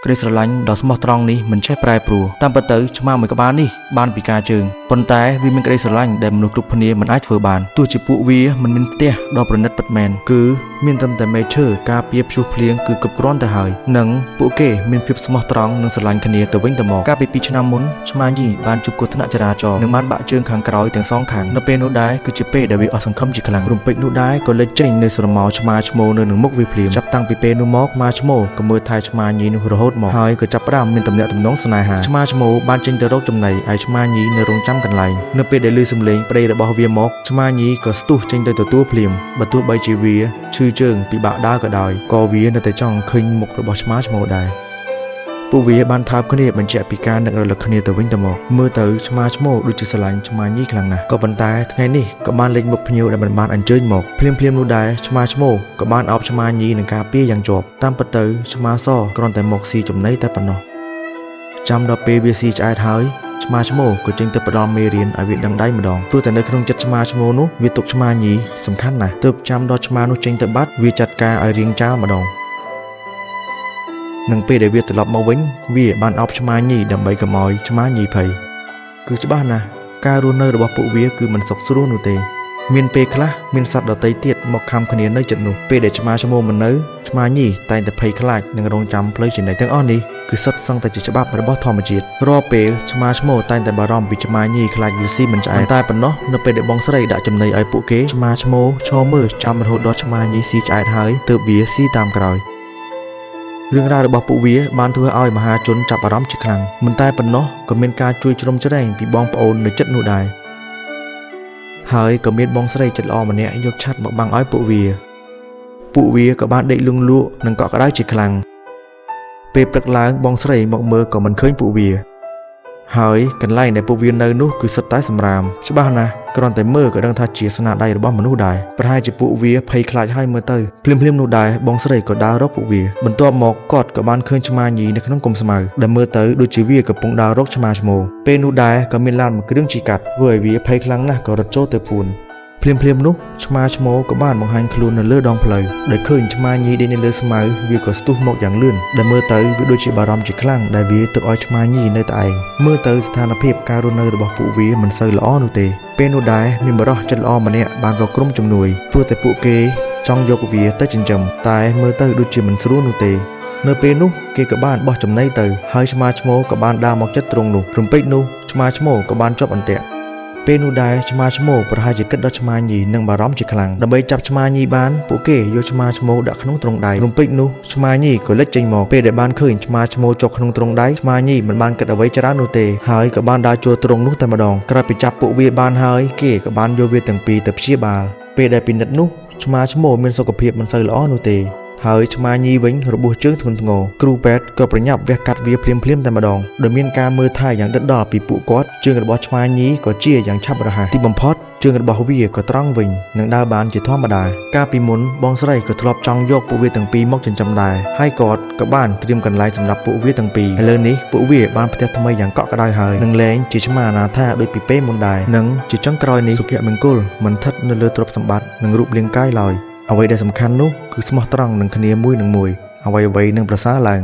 ក្រីស្រឡាញ់ដ៏ស្មោះត្រង់នេះមិនចេះប្រែប្រួលតាមពិតទៅឆ្មាមួយក្បាលនេះបានពីការជើងប៉ុន្តែវាមានក្តីស្រឡាញ់ដែលមនុស្សគ្រប់គ្នាមិនអាចធ្វើបានទោះជាពួកវាមិនមានផ្ទះដ៏ប្រណិតពិតមែនគឺមានត្រឹមតែមេឈើការពារព្យុះភ្លៀងគឺគ្រប់គ្រាន់ទៅហើយនិងពួកគេមានភាពស្មោះត្រង់និងស្រឡាញ់គ្នាទៅវិញទៅមកកាលពី2ឆ្នាំមុនឆ្មាញីបានជួបគ្រោះថ្នាក់ចរាចរណ៍និងបានបាក់ជើងខាងក្រោយទាំងសងខាងនៅពេលនោះដែរគឺជាពេលដែលវាអស់សង្ឃឹមជាខ្លាំងរំពេចនោះដែរក៏លេចចេញនៅស្រមោលឆ្មាឈ្មោលនៅនឹងមុខវាភ្លាមចាប់តាំងពីពេលនោះមកឆ្មាឈ្មោលក៏មើលថែឆ្មាញីនោះរហូតមកហើយក៏ចាប់ផ្ដើមមានទំនាក់ទំនងស្នេហាឆ្មាឈ្មោលបានចេញទៅរកចំណីឯឆ្មាញីនៅរងចាំកន្លែងនៅពេលដែលឮសំឡេងប្តីរបស់វាមកឆ្មាញីក៏ស្ទុះចេញទៅទទួលភ្លាមបើទោះបីជាវាឈឺជើងពិបាកដើរក៏ដោយក៏វានៅតែចង់ឃើញមុខរបស់ឆ្មាឈ្មោលដែរពួកវាបានថើបគ្នាបញ្ជាក់ពីការនឹករលឹកគ្នាទៅវិញទៅមកមើលទៅឆ្មាឈ្មោលដូចជាស្រឡាញ់ឆ្មាញីខ្លាំងណាស់ក៏ប៉ុន្តែថ្ងៃនេះក៏បានលេចមុខភ្ញៀវដែលមិនបានអញ្ជើញមកភ្លាមនោះដែរឆ្មាឈ្មោលក៏បានអោបឆ្មាញីនឹងការពារយ៉ាងជាប់តាមពិតទៅឆ្មាសគ្រាន់តែមកស៊ីចំណីតែប៉ុណ្ណោះចាំដល់ពេលវាស៊ីឆ្អែតហើយឆ្មាឈ្មោលក៏ចេញទៅផ្ដល់មេរៀនឲ្យវាដឹងដៃម្ដងព្រោះតែនៅក្នុងចិត្តឆ្មាឈ្មោលនោះវាទុកឆ្មាញីសំខាន់ណាស់ទើបចាំដល់ឆ្មានោះចេញទៅបាត់វាចាត់ការឲ្យរៀងចាលម្ដងនឹងពេលដែលវាត្រឡប់មកវិញវាបានអោបឆ្មាញីដើម្បីកុំឲ្យឆ្មាញីភ័យគឺច្បាស់ណាស់ការរស់នៅរបស់ពួកវាគឺមិនសុខស្រួលនោះទេមានពេលខ្លះមានសត្វដទៃទៀតមកខំគ្នានៅចិត្តនោះពេលដែលឆ្មាឈ្មោលមិននៅឆ្មាញីតែងតែភ័យខ្លាចនិងរងចាំផ្លូវចំណេញទាំងអស់នេះគឺសុទ្ធសឹងតែជាច្បាប់របស់ធម្មជាតិរាល់ពេលឆ្មាឈ្មោលតែងតែបារម្ភពីឆ្មាញីខ្លាចវាស៊ីមិនឆ្អែតតែប៉ុណ្ណោះនៅពេលដែលបងស្រីដាក់ចំណីឲ្យពួកគេឆ្មាឈ្មោលឈរមើលចាំរហូតដល់ឆ្មាញីស៊ីឆ្អែតហើយទើបវាស៊ីតាមក្រោយរឿងរ៉ាវរបស់ពួកវាបានធ្វើឲ្យមហាជនចាប់អារម្មណ៍ជាខ្លាំងមិនតែប៉ុណ្ណោះក៏មានការជួយជ្រោមជ្រែងពីបងប្អូននៅចិត្តនោះដែរហើយក៏មានបងស្រីចិត្តល្អម្នាក់យកឆ័ត្រមកបាំងឲ្យពួកវាក៏បានដេកលង់លក់និងកក់ក្ដៅជាខ្លាំងពេលព្រឹកឡើងបងស្រីមកមើលក៏មិនឃើញពួកវាហើយកន្លែងដែលពួកវានៅនោះគឺសុទ្ធតែសម្រាមច្បាស់ណាស់គ្រាន់តែមើលក៏ដឹងថាជាស្នាដៃរបស់មនុស្សដែរប្រហែលជាពួកវាភ័យខ្លាចហើយមើលទៅភ្លាមនោះដែរបងស្រីក៏ដើររកពួកវាបន្ទាប់មកគាត់ក៏បានឃើញឆ្មាញីនៅក្នុងគុម្ពស្មៅដែលមើលទៅដូចជាវាកំពុងដើររកឆ្មាឈ្មោលពេលនោះដែរក៏មានឡានមួយគ្រឿងជីកាត់ធ្វើឲ្យវាភ័យខ្លាំងណាស់ក៏រត់ចូលទៅពួនភ្លាមនោះឆ្មាឈ្មោលក៏បានបង្ហាញខ្លួននៅលើដងផ្លូវដោយឃើញឆ្មាញីដេកនៅលើស្មៅវាក៏ស្ទុះមកយ៉ាងលឿនដែលមើលទៅវាដូចជាបារម្ភជាខ្លាំងដែលវាទុកឲ្យឆ្មាញីនៅតែឯងមើលទៅស្ថានភាពការរស់នៅរបស់ពួកវាមិនសូវល្អនោះទេពេលនោះដែរមានបរិសុទ្ធចិត្តល្អម្នាក់បានរកក្រុមជំនួយព្រោះតែពួកគេចង់យកវាទៅចិញ្ចឹមតែមើលទៅដូចជាមិនស្រួលនោះទេនៅពេលនោះគេក៏បានបោះចំណីទៅហើយឆ្មាឈ្មោលក៏បានដើរមកចិត្តត្រង់នោះរំពេចនោះឆ្មាឈ្មោលក៏បានជាប់អន្ទាក់ពេលនោះដែរឆ្មាឈ្មោលប្រហែលជាគិតដល់ឆ្មាញីនឹងបារម្ភជាខ្លាំងដើម្បីចាប់ឆ្មាញីបានពួកគេយកឆ្មាឈ្មោលដាក់ក្នុងទ្រុងដៃរំពេចនោះឆ្មាញីក៏លេចចេញមកពេលដែលបានឃើញឆ្មាឈ្មោលជាប់ក្នុងទ្រុងដៃឆ្មាញីមិនបានគិតអ្វីច្រើននោះទេហើយក៏បានដើរចូលទ្រុងនោះតែម្ដងក្រោយពីចាប់ពួកវាបានហើយគេក៏បានយកវាទាំងពីរទៅព្យាបាលពេលដែលពិនិត្យនោះឆ្មាឈ្មោលមានសុខភាពមិនសូវល្អនោះទេហើយឆ្មាញីវិញរបួសជើងធ្ងន់ធ្ងរគ្រូពេទ្យក៏ប្រញាប់វះកាត់វាភ្លាមតែម្ដងដោយមានការមើលថែយ៉ាងដិតដល់ពីពួកគាត់ជើងរបស់ឆ្មាញីក៏ជាយ៉ាងឆាប់រហ័សទីបំផុតជើងរបស់វាក៏ត្រង់វិញនិងដើរបានជាធម្មតាកាលពីមុនបងស្រីក៏ធ្លាប់ចង់យកពួកវាទាំងពីរមកចិញ្ចឹមដែរហើយគាត់ក៏បានត្រៀមកន្លែងសម្រាប់ពួកវាទាំងពីរឥឡូវនេះពួកវាបានផ្ទះថ្មីយ៉ាងកក់ក្ដៅហើយនិងលែងជាឆ្មាអនាថាដូចពីពេលមុនដែរនិងជាចុងក្រោយនេះសុភមង្គលមិនស្ថិតនៅលើទ្រព្យសម្បត្តិនិងរូបរាងកាយឡើយអ្វីដែលសំខាន់នោះគឺស្មោះត្រង់នឹងគ្នាមួយនឹងមួយអ្វីនឹងប្រសើរឡើង